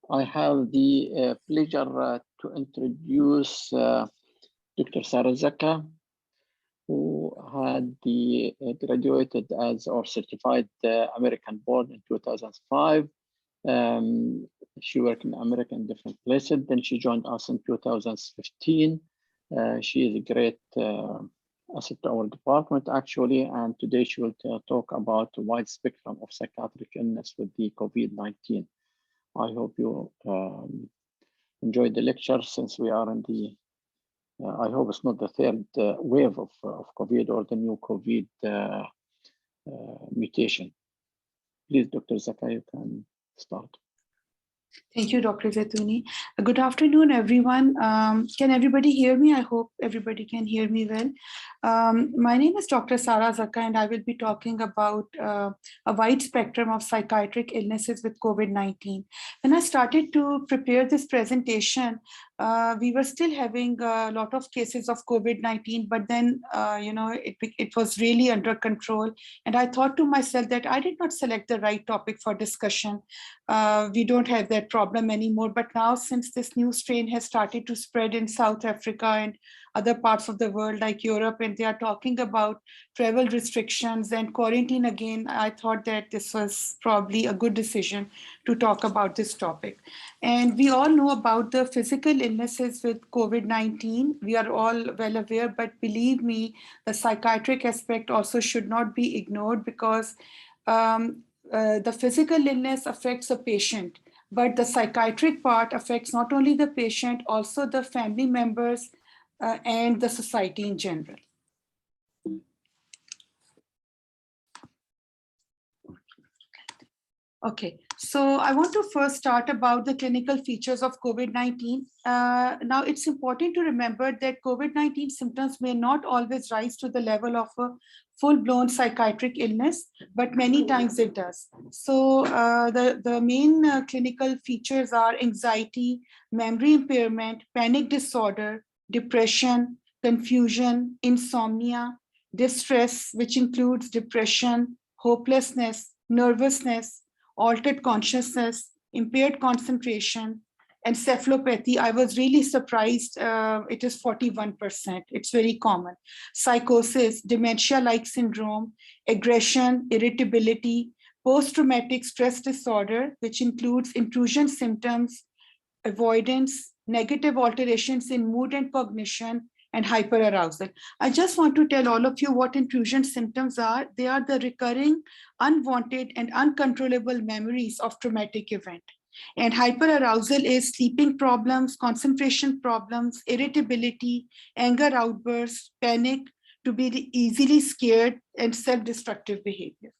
I have the pleasure to introduce Dr. Sarah Zaka, who had graduated as or certified American born in 2005. Um, she worked in America in different places. Then she joined us in 2015. She is a great asset to our department, actually. And today she will talk about a wide spectrum of psychiatric illness with the COVID-19. I hope you enjoyed the lecture since we are in the, I hope it's not the third wave of COVID or the new COVID mutation. Please, Dr. Zaka, you can start. Thank you, Dr. Zaitouni. Good afternoon, everyone. Can everybody hear me? I hope everybody can hear me well. My name is Dr. Sarah Zaka, and I will be talking about a wide spectrum of psychiatric illnesses with COVID-19. When I started to prepare this presentation, we were still having a lot of cases of COVID-19, but then, it was really under control. And I thought to myself that I did not select the right topic for discussion. We don't have that problem anymore. But now, since this new strain has started to spread in South Africa and other parts of the world like Europe, and they are talking about travel restrictions and quarantine again, I thought that this was probably a good decision to talk about this topic. And we all know about the physical illnesses with COVID-19. We are all well aware, but believe me, the psychiatric aspect also should not be ignored, because the physical illness affects a patient, but the psychiatric part affects not only the patient, also the family members and the society in general. Okay, so I want to first start about the clinical features of COVID-19. Now, it's important to remember that COVID-19 symptoms may not always rise to the level of a full-blown psychiatric illness, but many times it does. So the main clinical features are anxiety, memory impairment, panic disorder, depression, confusion, insomnia, distress, which includes depression, hopelessness, nervousness, altered consciousness, impaired concentration, encephalopathy. I was really surprised. It is 41%. It's very common. Psychosis, dementia-like syndrome, aggression, irritability, post-traumatic stress disorder, which includes intrusion symptoms, avoidance, negative alterations in mood and cognition, and hyperarousal. I just want to tell all of you what intrusion symptoms are. They are the recurring, unwanted, and uncontrollable memories of traumatic event. And hyperarousal is sleeping problems, concentration problems, irritability, anger outbursts, panic, to be easily scared, and self-destructive behavior.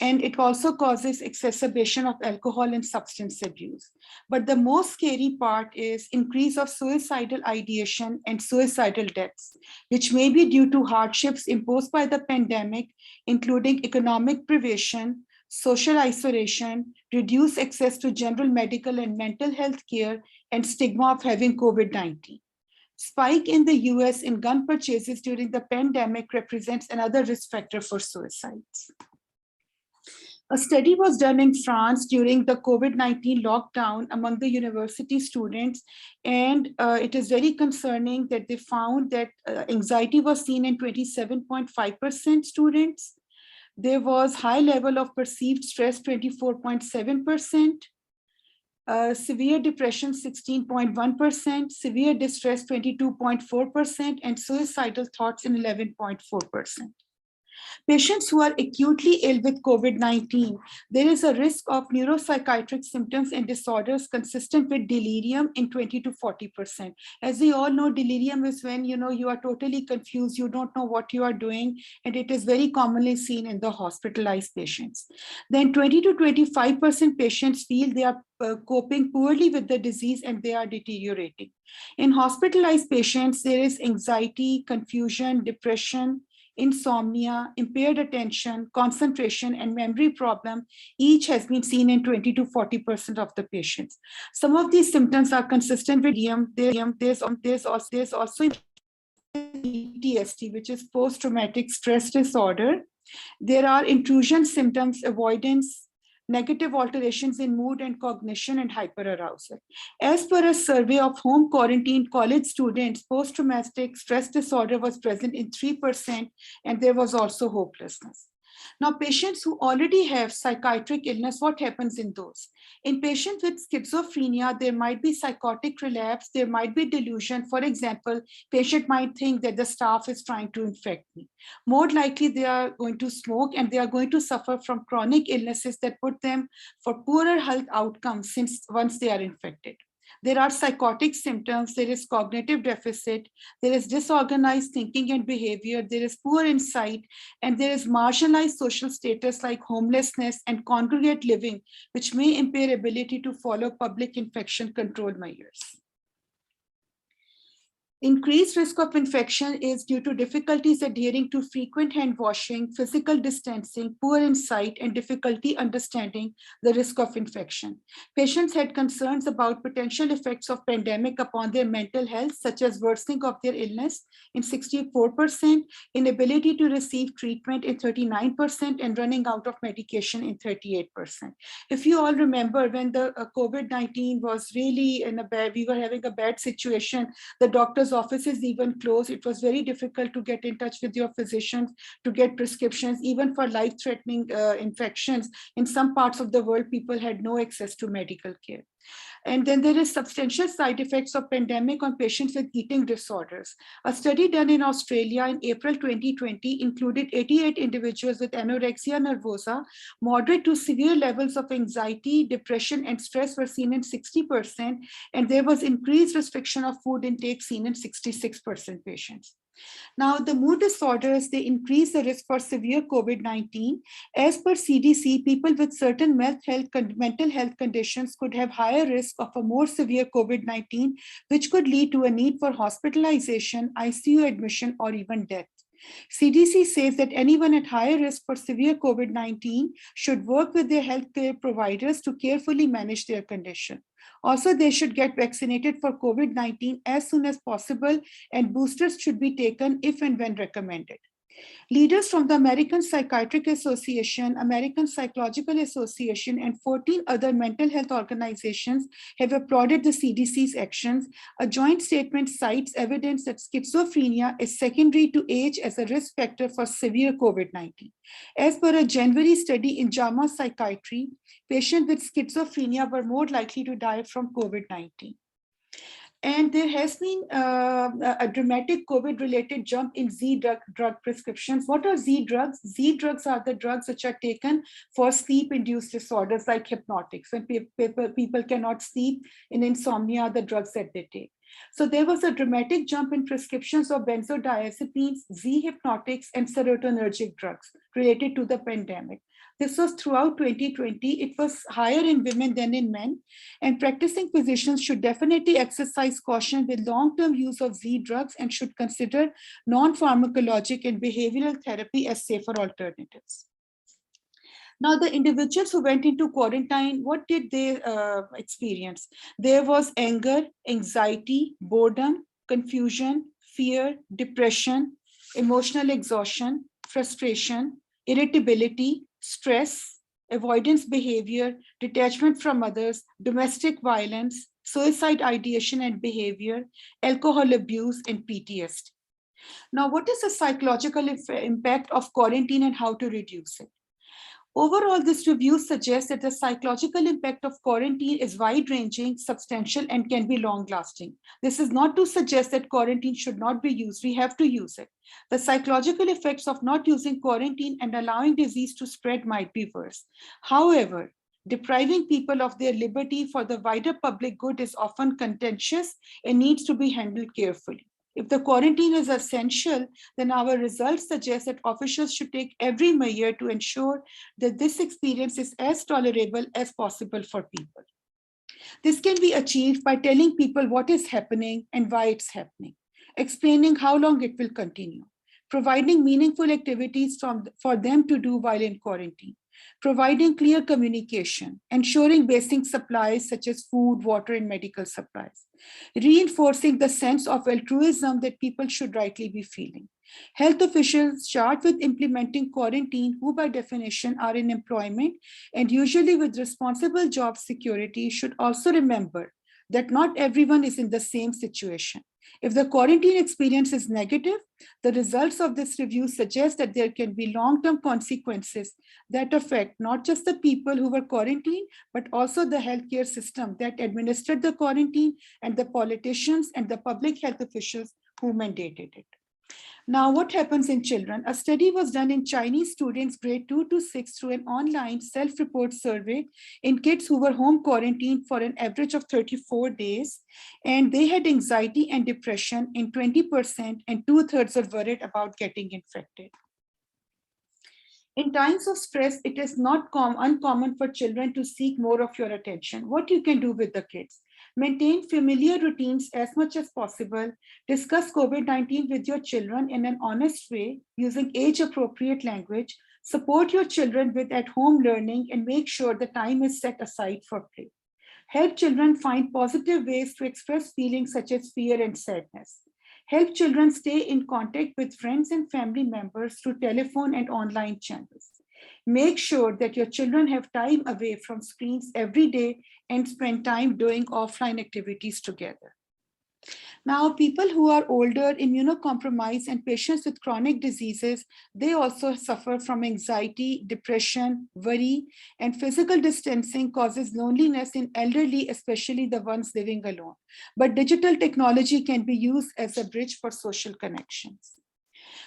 And it also causes exacerbation of alcohol and substance abuse. But the most scary part is increase of suicidal ideation and suicidal deaths, which may be due to hardships imposed by the pandemic, including economic privation, social isolation, reduced access to general medical and mental health care, and stigma of having COVID-19. Spike in the US in gun purchases during the pandemic represents another risk factor for suicides. A study was done in France during the COVID-19 lockdown among the university students, and it is very concerning that they found that anxiety was seen in 27.5% students. There was high level of perceived stress, 24.7%, severe depression, 16.1%, severe distress, 22.4%, and suicidal thoughts in 11.4%. Patients who are acutely ill with COVID-19, there is a risk of neuropsychiatric symptoms and disorders consistent with delirium in 20 to 40%. As we all know, delirium is when you are totally confused, you don't know what you are doing, and it is very commonly seen in the hospitalized patients. Then 20 to 25% patients feel they are coping poorly with the disease and they are deteriorating. In hospitalized patients, there is anxiety, confusion, depression, insomnia, impaired attention, concentration, and memory problem. Each has been seen in 20 to 40% of the patients. Some of these symptoms are consistent with there's also PTSD, which is post-traumatic stress disorder. There are intrusion symptoms, avoidance, negative alterations in mood and cognition, and hyperarousal. As per a survey of home quarantined college students, post-traumatic stress disorder was present in 3%, and there was also hopelessness. Now, patients who already have psychiatric illness, what happens in those? In patients with schizophrenia, there might be psychotic relapse, there might be delusion. For example, patient might think that the staff is trying to infect me. More likely, they are going to smoke and they are going to suffer from chronic illnesses that put them for poorer health outcomes since once they are infected. There are psychotic symptoms, there is cognitive deficit, there is disorganized thinking and behavior, there is poor insight, and there is marginalized social status like homelessness and congregate living, which may impair ability to follow public infection control measures. Increased risk of infection is due to difficulties adhering to frequent hand washing, physical distancing, poor insight, and difficulty understanding the risk of infection. Patients had concerns about potential effects of pandemic upon their mental health, such as worsening of their illness in 64%, inability to receive treatment in 39%, and running out of medication in 38%. If you all remember, when the COVID-19 was really we were having a bad situation, the doctor's offices even closed. It was very difficult to get in touch with your physicians to get prescriptions, even for life-threatening infections. In some parts of the world, people had no access to medical care. And then there is substantial side effects of pandemic on patients with eating disorders. A study done in Australia in April 2020 included 88 individuals with anorexia nervosa. Moderate to severe levels of anxiety, depression, and stress were seen in 60%, and there was increased restriction of food intake seen in 66% patients. Now, the mood disorders, they increase the risk for severe COVID-19. As per CDC, people with certain mental health conditions could have higher risk of a more severe COVID-19, which could lead to a need for hospitalization, ICU admission, or even death. CDC says that anyone at higher risk for severe COVID-19 should work with their healthcare providers to carefully manage their condition. Also, they should get vaccinated for COVID-19 as soon as possible, and boosters should be taken if and when recommended. Leaders from the American Psychiatric Association, American Psychological Association, and 14 other mental health organizations have applauded the CDC's actions. A joint statement cites evidence that schizophrenia is secondary to age as a risk factor for severe COVID-19. As per a January study in JAMA Psychiatry, patients with schizophrenia were more likely to die from COVID-19. And there has been a dramatic COVID-related jump in Z drug prescriptions. What are Z drugs? Z drugs are the drugs which are taken for sleep-induced disorders like hypnotics. When people cannot sleep in insomnia, the drugs that they take. So there was a dramatic jump in prescriptions of benzodiazepines, Z hypnotics, and serotonergic drugs related to the pandemic. This was throughout 2020. It was higher in women than in men. And practicing physicians should definitely exercise caution with long-term use of Z drugs and should consider non-pharmacologic and behavioral therapy as safer alternatives. Now, the individuals who went into quarantine, what did they experience? There was anger, anxiety, boredom, confusion, fear, depression, emotional exhaustion, frustration, irritability, stress, avoidance behavior, detachment from others, domestic violence, suicide ideation and behavior, alcohol abuse, and PTSD. Now, what is the psychological impact of quarantine and how to reduce it? Overall, this review suggests that the psychological impact of quarantine is wide-ranging, substantial, and can be long-lasting. This is not to suggest that quarantine should not be used. We have to use it. The psychological effects of not using quarantine and allowing disease to spread might be worse. However, depriving people of their liberty for the wider public good is often contentious and needs to be handled carefully. If the quarantine is essential, then our results suggest that officials should take every measure to ensure that this experience is as tolerable as possible for people. This can be achieved by telling people what is happening and why it's happening, explaining how long it will continue, providing meaningful activities for them to do while in quarantine, providing clear communication, ensuring basic supplies such as food, water, and medical supplies, reinforcing the sense of altruism that people should rightly be feeling, Health officials charged with implementing quarantine, who by definition are in employment and usually with responsible job security, should also remember that not everyone is in the same situation. If the quarantine experience is negative, the results of this review suggest that there can be long-term consequences that affect not just the people who were quarantined, but also the healthcare system that administered the quarantine and the politicians and the public health officials who mandated it. Now, what happens in children? A study was done in Chinese students grade 2 to 6 through an online self-report survey in kids who were home quarantined for an average of 34 days. And they had anxiety and depression in 20%, and 2/3 were worried about getting infected. In times of stress, it is not uncommon for children to seek more of your attention. What you can do with the kids? Maintain familiar routines as much as possible. Discuss COVID-19 with your children in an honest way using age-appropriate language. Support your children with at-home learning and make sure the time is set aside for play. Help children find positive ways to express feelings such as fear and sadness. Help children stay in contact with friends and family members through telephone and online channels. Make sure that your children have time away from screens every day and spend time doing offline activities together. Now, people who are older, immunocompromised, and patients with chronic diseases, they also suffer from anxiety, depression, worry, and physical distancing causes loneliness in elderly, especially the ones living alone. But digital technology can be used as a bridge for social connections.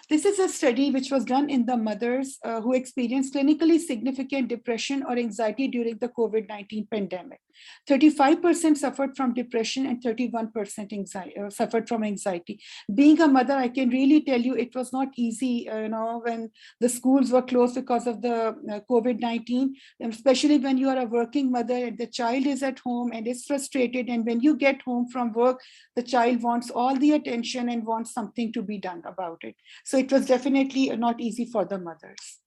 This is a study which was done in the mothers who experienced clinically significant depression or anxiety during the COVID-19 pandemic. 35% suffered from depression and 31% suffered from anxiety. Being a mother, I can really tell you it was not easy, when the schools were closed because of the COVID-19, especially when you are a working mother and the child is at home and is frustrated. And when you get home from work, the child wants all the attention and wants something to be done about it. So it was definitely not easy for the mothers.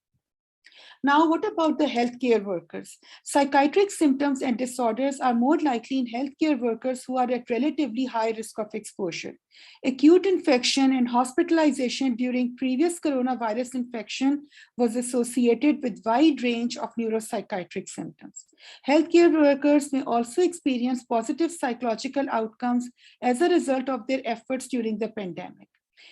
Now, what about the healthcare workers? Psychiatric symptoms and disorders are more likely in healthcare workers who are at relatively high risk of exposure. Acute infection and hospitalization during previous coronavirus infection was associated with wide range of neuropsychiatric symptoms. Healthcare workers may also experience positive psychological outcomes as a result of their efforts during the pandemic.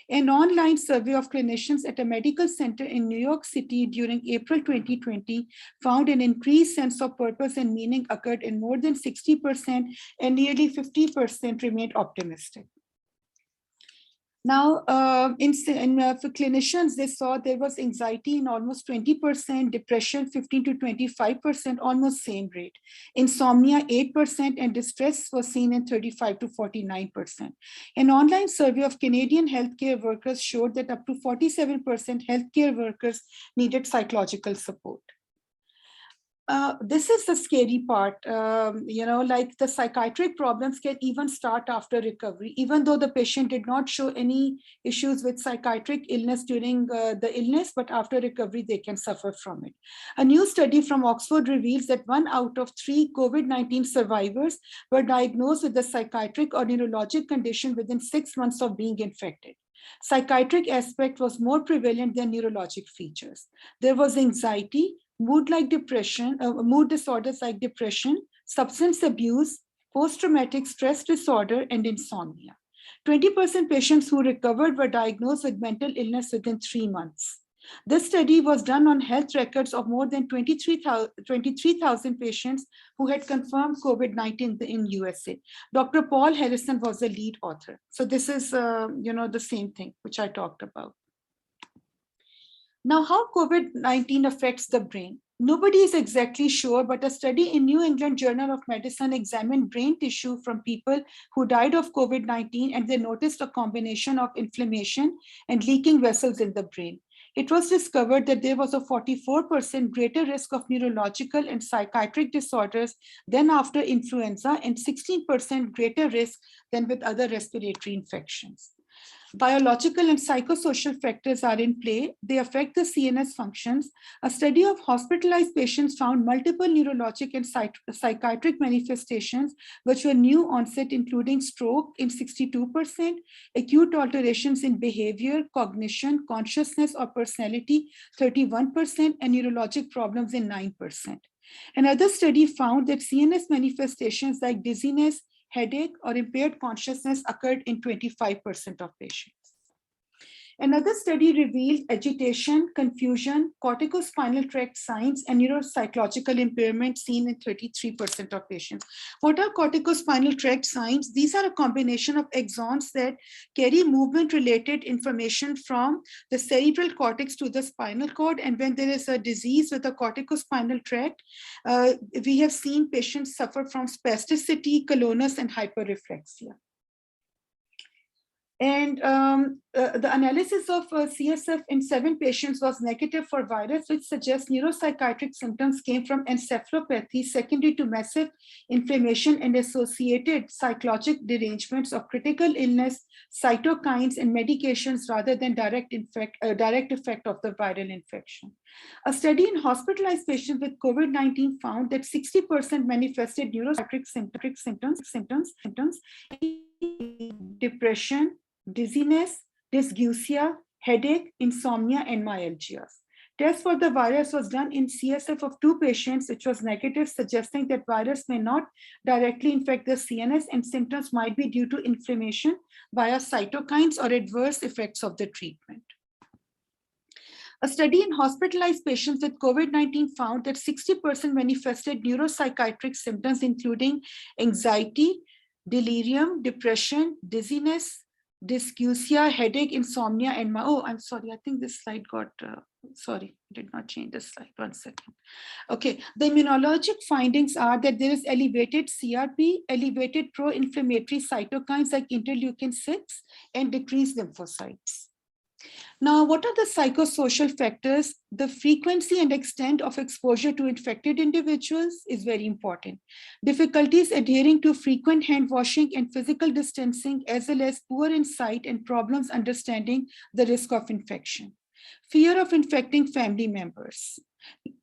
An online survey of clinicians at a medical center in New York City during April 2020 found an increased sense of purpose and meaning occurred in more than 60%, and nearly 50% remained optimistic. Now, for clinicians, they saw there was anxiety in almost 20%, depression 15 to 25%, almost same rate. Insomnia 8%, and distress was seen in 35 to 49%. An online survey of Canadian healthcare workers showed that up to 47% healthcare workers needed psychological support. This is the scary part, like the psychiatric problems can even start after recovery, even though the patient did not show any issues with psychiatric illness during the illness, but after recovery, they can suffer from it. A new study from Oxford reveals that 1 out of 3 COVID-19 survivors were diagnosed with a psychiatric or neurologic condition within 6 months of being infected. Psychiatric aspect was more prevalent than neurologic features. There was anxiety, mood disorders like depression, substance abuse, post-traumatic stress disorder, and insomnia. 20% patients who recovered were diagnosed with mental illness within 3 months. This study was done on health records of more than 23,000 patients who had confirmed COVID-19 in USA. Dr. Paul Harrison was the lead author. So this is, the same thing which I talked about. Now, how COVID-19 affects the brain? Nobody is exactly sure, but a study in New England Journal of Medicine examined brain tissue from people who died of COVID-19, and they noticed a combination of inflammation and leaking vessels in the brain. It was discovered that there was a 44% greater risk of neurological and psychiatric disorders than after influenza, and 16% greater risk than with other respiratory infections. Biological and psychosocial factors are in play. They affect the CNS functions. A study of hospitalized patients found multiple neurologic and psychiatric manifestations, which were new onset, including stroke in 62%, acute alterations in behavior, cognition, consciousness, or personality, 31%, and neurologic problems in 9%. Another study found that CNS manifestations like dizziness, headache, or impaired consciousness occurred in 25% of patients. Another study revealed agitation, confusion, corticospinal tract signs, and neuropsychological impairment seen in 33% of patients. What are corticospinal tract signs? These are a combination of axons that carry movement-related information from the cerebral cortex to the spinal cord. And when there is a disease with the corticospinal tract, we have seen patients suffer from spasticity, colonus, and hyperreflexia. And the analysis of CSF in 7 patients was negative for virus, which suggests neuropsychiatric symptoms came from encephalopathy secondary to massive inflammation and associated psychological derangements of critical illness, cytokines, and medications rather than direct effect of the viral infection. A study in hospitalized patients with COVID-19 found that 60% manifested neuropsychiatric symptoms, depression, dizziness, dysgeusia, headache, insomnia, and myalgia. Test for the virus was done in CSF of 2 patients, which was negative, suggesting that virus may not directly infect the CNS and symptoms might be due to inflammation via cytokines or adverse effects of the treatment. A study in hospitalized patients with COVID-19 found that 60% manifested neuropsychiatric symptoms, including anxiety, delirium, depression, dizziness, dysgeusia, headache, insomnia, and I'm sorry, I think this slide got, sorry, I did not change the slide, 1 second. Okay, the immunologic findings are that there is elevated CRP, elevated pro-inflammatory cytokines like interleukin-6, and decreased lymphocytes. Now, what are the psychosocial factors? The frequency and extent of exposure to infected individuals is very important. Difficulties adhering to frequent hand washing and physical distancing, as well as poor insight and problems understanding the risk of infection. Fear of infecting family members.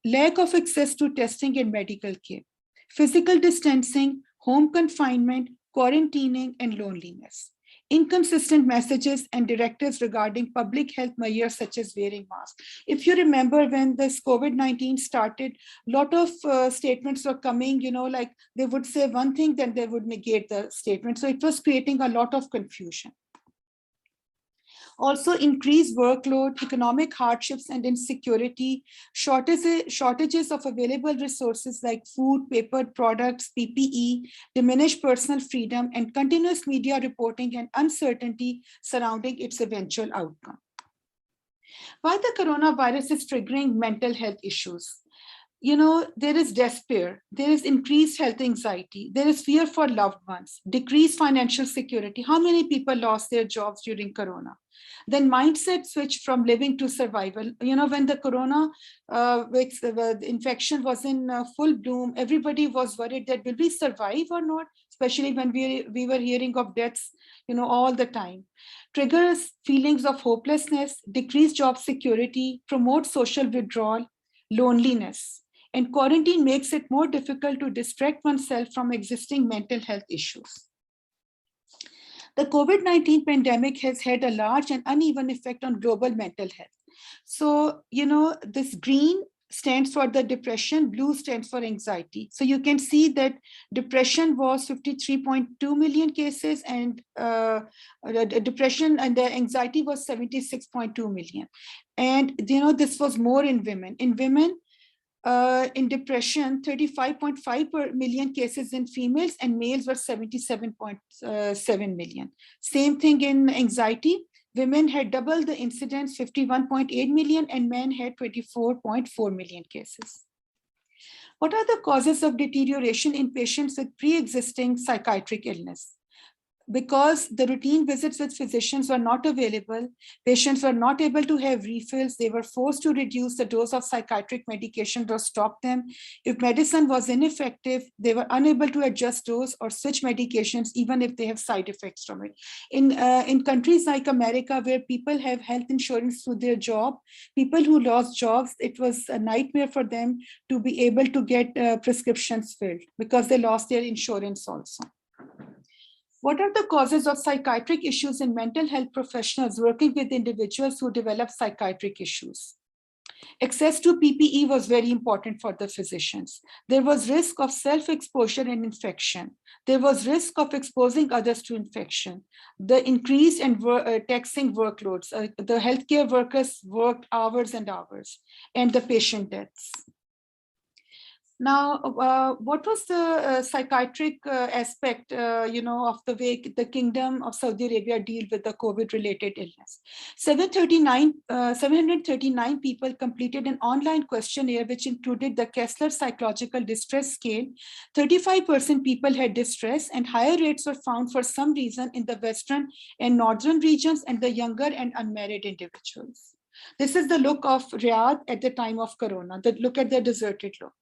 Lack of access to testing and medical care. Physical distancing, home confinement, quarantining, and loneliness. Inconsistent messages and directives regarding public health measures such as wearing masks. If you remember when this COVID-19 started, a lot of statements were coming, like they would say one thing, then they would negate the statement. So it was creating a lot of confusion. Also, increased workload, economic hardships and insecurity, shortages of available resources like food, papered products, PPE, diminished personal freedom, and continuous media reporting and uncertainty surrounding its eventual outcome. Why the coronavirus is triggering mental health issues? There is despair, there is increased health anxiety, there is fear for loved ones, decreased financial security. How many people lost their jobs during Corona? Then mindset switch from living to survival. When the Corona the infection was in full bloom, everybody was worried that will we survive or not, especially when we were hearing of deaths, all the time. Triggers feelings of hopelessness, decreased job security, promotes social withdrawal, loneliness. And quarantine makes it more difficult to distract oneself from existing mental health issues. The COVID-19 pandemic has had a large and uneven effect on global mental health. So, this green stands for the depression, blue stands for anxiety. So you can see that depression was 53.2 million cases and depression and the anxiety was 76.2 million. And, this was more in women. In women, in depression, 35.5 million cases in females and males were 77.7 million. Same thing in anxiety. Women had double the incidence, 51.8 million, and men had 24.4 million cases. What are the causes of deterioration in patients with pre-existing psychiatric illness? Because the routine visits with physicians were not available, patients were not able to have refills, they were forced to reduce the dose of psychiatric medication or stop them. If medicine was ineffective, they were unable to adjust dose or switch medications, even if they have side effects from it. In countries like America, where people have health insurance through their job, people who lost jobs, it was a nightmare for them to be able to get prescriptions filled because they lost their insurance also. What are the causes of psychiatric issues in mental health professionals working with individuals who develop psychiatric issues? Access to PPE was very important for the physicians. There was risk of self-exposure and infection. There was risk of exposing others to infection. The increased and taxing workloads. The healthcare workers worked hours and hours, and the patient deaths. Now, what was the psychiatric aspect, of the way the Kingdom of Saudi Arabia deal with the COVID-related illness? 739 people completed an online questionnaire, which included the Kessler Psychological Distress Scale. 35% people had distress, and higher rates were found for some reason in the Western and Northern regions and the younger and unmarried individuals. This is the look of Riyadh at the time of Corona. Look at the deserted look.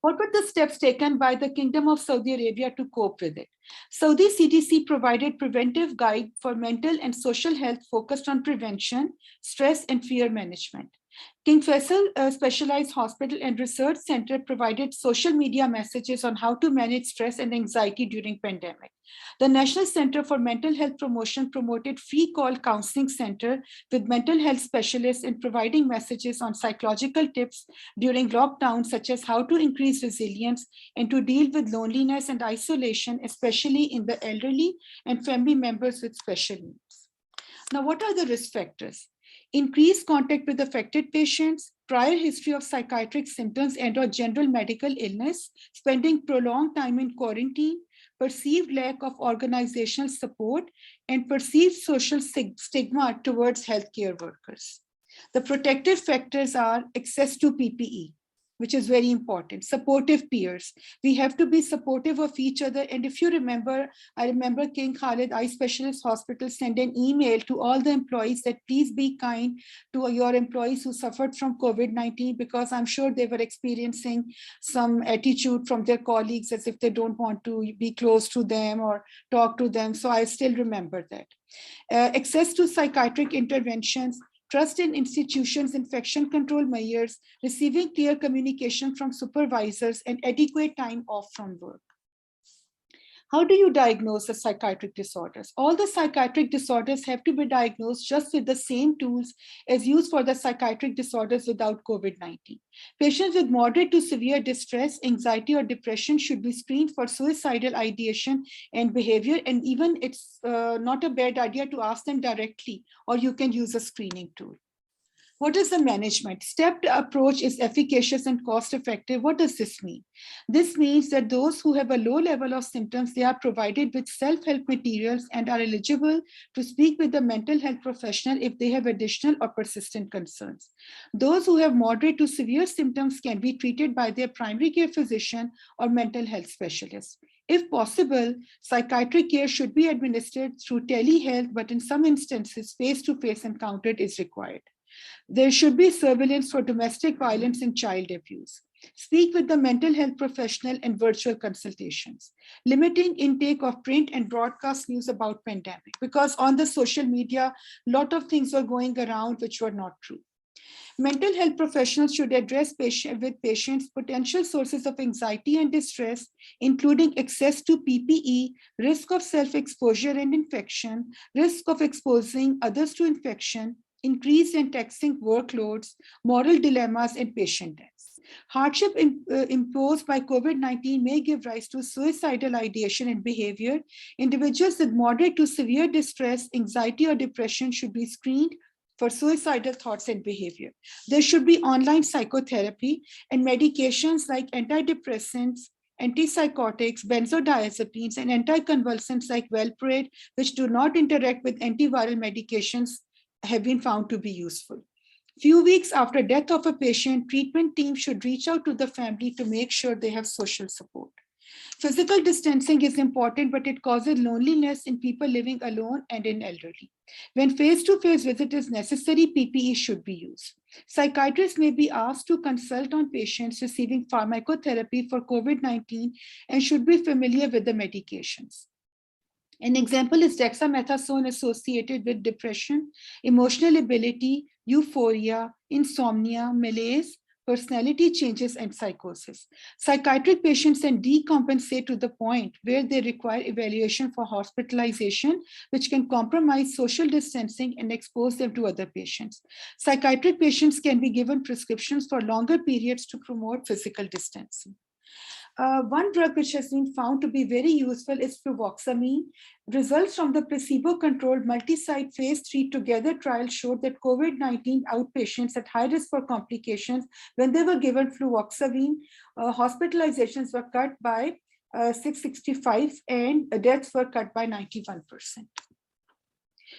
What were the steps taken by the Kingdom of Saudi Arabia to cope with it? Saudi CDC provided preventive guide for mental and social health focused on prevention, stress, and fear management. King Faisal Specialized Hospital and Research Center provided social media messages on how to manage stress and anxiety during pandemic. The National Center for Mental Health Promotion promoted free call counseling center with mental health specialists in providing messages on psychological tips during lockdown, such as how to increase resilience and to deal with loneliness and isolation, especially in the elderly and family members with special needs. Now, what are the risk factors? Increased contact with affected patients, prior history of psychiatric symptoms and/or general medical illness, spending prolonged time in quarantine, perceived lack of organizational support, and perceived social stigma towards healthcare workers. The protective factors are access to PPE, which is very important. Supportive peers. We have to be supportive of each other. And if you remember, I remember King Khalid Eye Specialist Hospital sent an email to all the employees that please be kind to your employees who suffered from COVID-19, because I'm sure they were experiencing some attitude from their colleagues as if they don't want to be close to them or talk to them. So I still remember that. Access to psychiatric interventions, trust in institutions' infection control measures, receiving clear communication from supervisors, and adequate time off from work. How do you diagnose the psychiatric disorders? All the psychiatric disorders have to be diagnosed just with the same tools as used for the psychiatric disorders without COVID-19. Patients with moderate to severe distress, anxiety, or depression should be screened for suicidal ideation and behavior. And even it's not a bad idea to ask them directly, or you can use a screening tool. What is the management? Stepped approach is efficacious and cost-effective. What does this mean? This means that those who have a low level of symptoms, they are provided with self-help materials and are eligible to speak with the mental health professional if they have additional or persistent concerns. Those who have moderate to severe symptoms can be treated by their primary care physician or mental health specialist. If possible, psychiatric care should be administered through telehealth, but in some instances, face-to-face encounter is required. There should be surveillance for domestic violence and child abuse. Speak with the mental health professional and virtual consultations. Limiting intake of print and broadcast news about pandemic, because on the social media, a lot of things were going around which were not true. Mental health professionals should address with patients potential sources of anxiety and distress, including access to PPE, risk of self-exposure and infection, risk of exposing others to infection, increased and taxing workloads, moral dilemmas, and patient deaths. Hardship imposed by COVID-19 may give rise to suicidal ideation and behavior. Individuals with moderate to severe distress, anxiety, or depression should be screened for suicidal thoughts and behavior. There should be online psychotherapy and medications like antidepressants, antipsychotics, benzodiazepines, and anticonvulsants like Valproate, which do not interact with antiviral medications, have been found to be useful. Few weeks after death of a patient, treatment team should reach out to the family to make sure they have social support. Physical distancing is important, but it causes loneliness in people living alone and in elderly. When face-to-face visit is necessary, PPE should be used. Psychiatrists may be asked to consult on patients receiving pharmacotherapy for COVID-19 and should be familiar with the medications. An example is dexamethasone associated with depression, emotional ability, euphoria, insomnia, malaise, personality changes, and psychosis. Psychiatric patients can decompensate to the point where they require evaluation for hospitalization, which can compromise social distancing and expose them to other patients. Psychiatric patients can be given prescriptions for longer periods to promote physical distancing. One drug which has been found to be very useful is fluvoxamine. Results from the placebo-controlled multi-site phase 3 together trial showed that COVID-19 outpatients at high risk for complications, when they were given fluvoxamine, hospitalizations were cut by 665 and deaths were cut by 91%.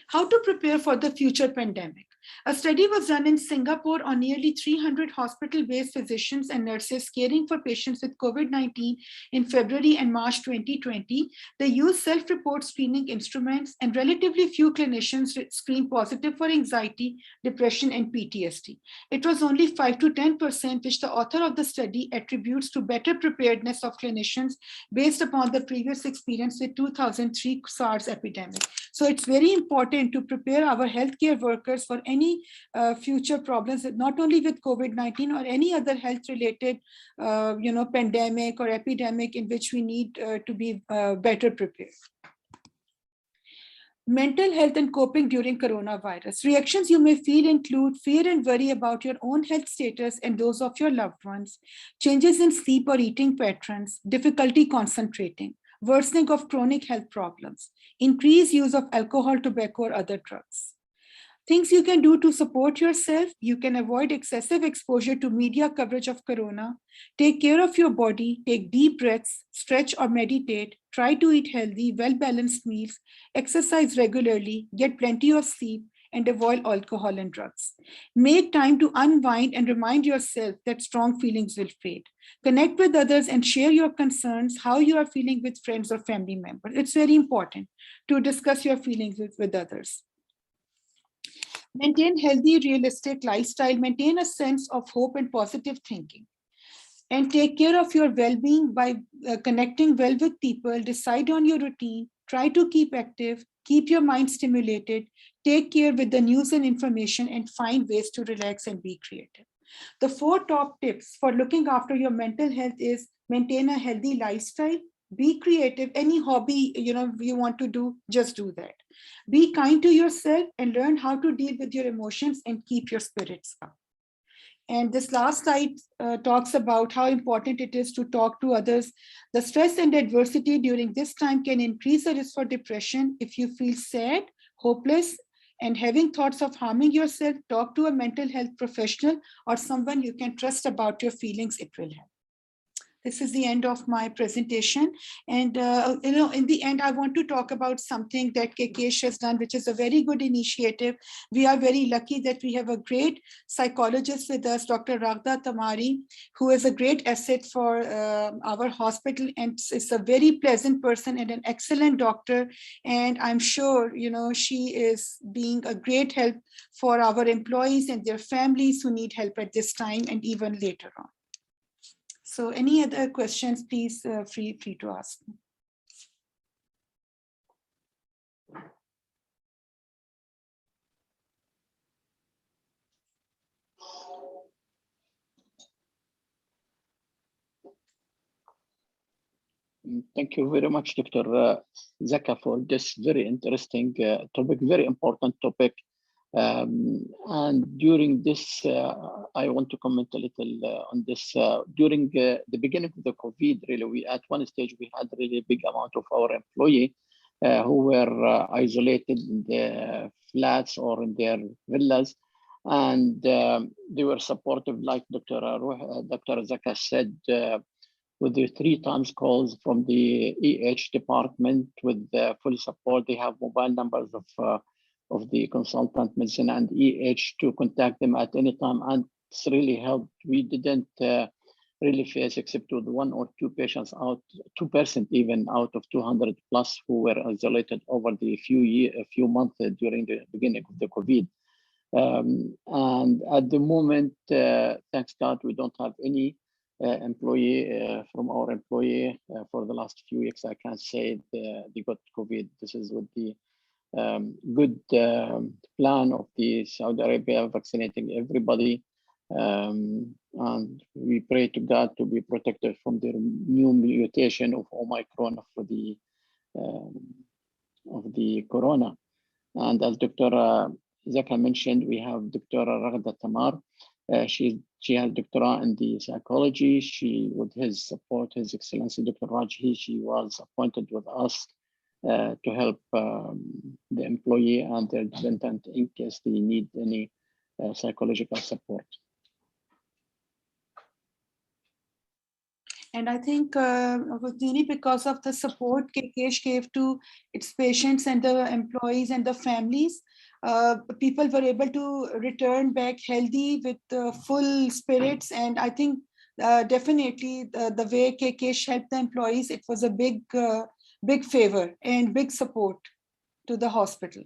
How to prepare for the future pandemic? A study was done in Singapore on nearly 300 hospital-based physicians and nurses caring for patients with COVID-19 in February and March 2020. They used self-report screening instruments, and relatively few clinicians screened positive for anxiety, depression, and PTSD. It was only 5 to 10%, which the author of the study attributes to better preparedness of clinicians based upon the previous experience with 2003 SARS epidemic. So it's very important to prepare our healthcare workers for any future problems, not only with COVID-19 or any other health-related, pandemic or epidemic in which we need to be better prepared. Mental health and coping during coronavirus. Reactions you may feel include fear and worry about your own health status and those of your loved ones, changes in sleep or eating patterns, difficulty concentrating, worsening of chronic health problems, increased use of alcohol, tobacco, or other drugs. Things you can do to support yourself: you can avoid excessive exposure to media coverage of corona, take care of your body, take deep breaths, stretch or meditate, try to eat healthy, well-balanced meals, exercise regularly, get plenty of sleep, and avoid alcohol and drugs. Make time to unwind and remind yourself that strong feelings will fade. Connect with others and share your concerns, how you are feeling with friends or family members. It's very important to discuss your feelings with others. Maintain healthy, realistic lifestyle. Maintain a sense of hope and positive thinking. And take care of your well-being by connecting well with people. Decide on your routine. Try to keep active. Keep your mind stimulated. Take care with the news and information, and find ways to relax and be creative. The 4 top tips for looking after your mental health is: maintain a healthy lifestyle, be creative. Any hobby you want to do, just do that. Be kind to yourself and learn how to deal with your emotions and keep your spirits up. And this last slide talks about how important it is to talk to others. The stress and adversity during this time can increase the risk for depression. If you feel sad, hopeless, and having thoughts of harming yourself, talk to a mental health professional or someone you can trust about your feelings. It will help. This is the end of my presentation. And, in the end, I want to talk about something that Kekesh has done, which is a very good initiative. We are very lucky that we have a great psychologist with us, Dr. Ragda Tamari, who is a great asset for our hospital, and is a very pleasant person and an excellent doctor. And I'm sure, she is being a great help for our employees and their families who need help at this time and even later on. So any other questions, please free to ask. Thank you very much, Dr. Zaka, for this very interesting topic, very important topic. And during this, I want to comment a little on this. During the beginning of the COVID, really, we at one stage we had really big amount of our employee who were isolated in the flats or in their villas, and they were supportive, like Dr. Zaka said, with the 3 times calls from the EH department with full support. They have mobile numbers of the consultant medicine and EH to contact them at any time, and it's really helped. We didn't really face, except with 1 or 2 patients out, 2% even out of 200 plus who were isolated over the few months during the beginning of the COVID. And at the moment, thanks God, we don't have any employee from our employee for the last few weeks. I can't say they got COVID. This is with the good plan of the Saudi Arabia vaccinating everybody. And we pray to God to be protected from the new mutation of Omicron of the corona. And as Dr. Zaka mentioned, we have Dr. Raghda Tamar. She has doctorate in the psychology. She, with his support, His Excellency Dr. Rajhi, she was appointed with us to help the employee and their dependent in case they need any psychological support. And I think really because of the support KKH gave to its patients and the employees and the families, people were able to return back healthy with full spirits. And I think definitely the way KKH helped the employees, it was a big favor and big support to the hospital.